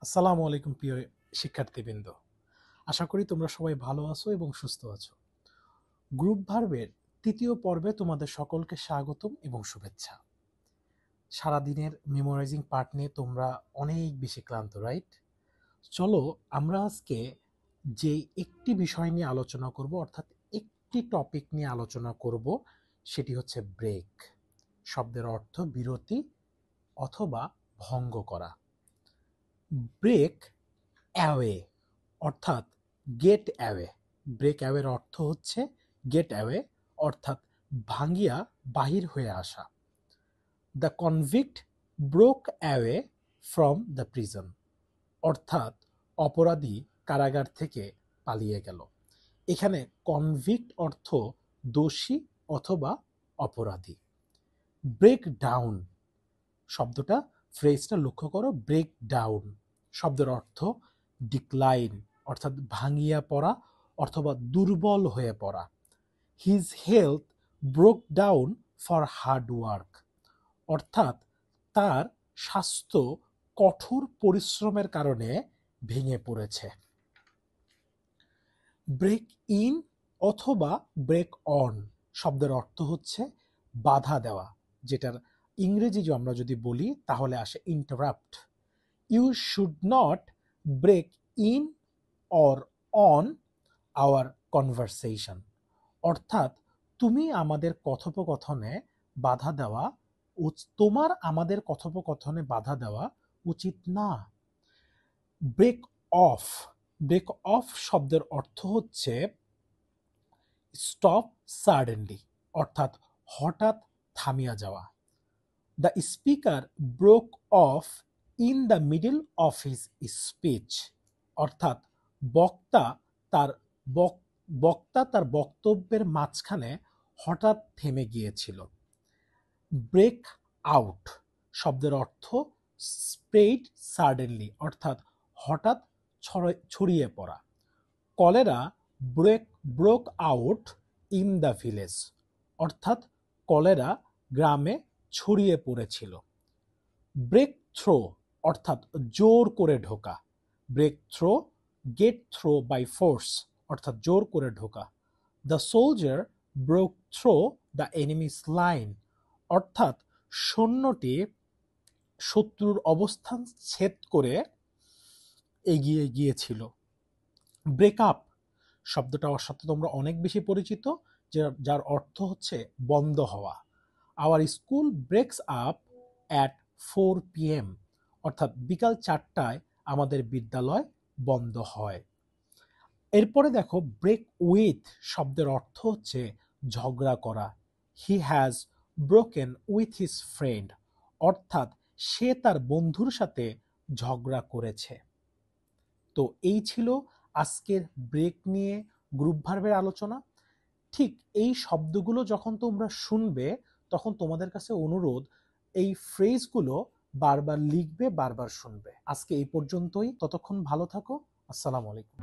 আসসালামু আলাইকুম প্রিয় শিক্ষার্থীবৃন্দ। আশা করি তোমরা সবাই ভালো আছো এবং সুস্থ আছো। গ্রুপ ভার্বের তৃতীয় পর্বে তোমাদের সকলকে স্বাগতম এবং শুভেচ্ছা। সারাদিনের মেমোরাইজিং পার্ট নিয়ে তোমরা অনেক বেশি ক্লান্ত, রাইট? চলো আমরা আজকে যে একটি বিষয় নিয়ে আলোচনা করব, অর্থাৎ একটি টপিক নিয়ে আলোচনা করব, সেটি হচ্ছে ব্রেক। শব্দের অর্থ বিরতি অথবা ভঙ্গ করা। ব্রেক অ্যাওয়ে অর্থাৎ গেট অ্যাওয়ে। ব্রেক অ্যাওয়ের অর্থ হচ্ছে গেট অ্যাওয়ে অর্থাৎ ভাঙিয়া বাহির হয়ে আসা। The convict broke away from the prison অর্থাৎ অপরাধী কারাগার থেকে পালিয়ে গেল। এখানে কনভিক্ট অর্থ দোষী অথবা অপরাধী। ব্রেক ডাউন শব্দটা, ফ্রেজটা লক্ষ্য করো। ব্রেক ডাউন শব্দের অর্থ ডিক্লাইন অর্থাৎ ভাঙিয়া পড়া অথবা দুর্বল হয়ে পড়া। His health broke down for hard work অর্থাৎ তার স্বাস্থ্য কঠোর পরিশ্রমের কারণে ভেঙে পড়েছে। ব্রেক ইন অথবা ব্রেক অন শব্দের অর্থ হচ্ছে বাধা দেওয়া, যেটার ইংরেজি আমরা যদি বলি তাহলে আসে interrupt. You should not break in or on our conversation অর্থাৎ তুমি আমাদের কথোপকথনে বাধা দেওয়া, তোমার আমাদের কথোপকথনে বাধা দেওয়া উচিত না। ব্রেক অফ ব্রেক অফ শব্দের অর্থ হচ্ছে স্টপ সাডেনলি অর্থাৎ হঠাৎ থামিয়া যাওয়া। The speaker broke of in the middle of his speech অর্থাৎ বক্তা তার বক্তব্যের মাঝখানে হঠাৎ থেমে গিয়েছিল। ব্রেক আউট শব্দের অর্থ স্প্রেড সাডেনলি অর্থাৎ হঠাৎ ছড়িয়ে পড়া। Cholera broke out in the village অর্থাৎ কলেরা গ্রামে ছড়িয়ে পড়েছিল। ব্রেক থ্রো অর্থাৎ জোর করে ঢোকা। Break through get through by force অর্থাৎ জোর করে ঢোকা। The soldier broke through the enemy's line অর্থাৎ সৈন্যটি শত্রুর অবস্থান ছেদ করে এগিয়ে গিয়েছিল। ব্রেকআপ শব্দটার সাথে তোমরা অনেক বেশি পরিচিত, যার অর্থ হচ্ছে বন্ধ হওয়া। Our school ব্রেকস up at 4 PM অর্থাৎ বিকাল 4টায় আমাদের বিদ্যালয় বন্ধ হয়। এরপরে দেখো ব্রেক উইথ শব্দের অর্থ হচ্ছে ঝগড়া করা। He has broken with his friend অর্থাৎ সে তার বন্ধুর সাথে ঝগড়া করেছে। তো এই ছিল আজকের ব্রেক নিয়ে গ্রুপ ভার্বের আলোচনা। ঠিক এই শব্দগুলো যখন তোমরা শুনবে তখন তোমাদের কাছে অনুরোধ, এই ফ্রেজগুলো বারবার লিখবে, বারবার শুনবে। আজকে এই পর্যন্তই, ততক্ষণ ভালো থাকো। আসসালামু আলাইকুম।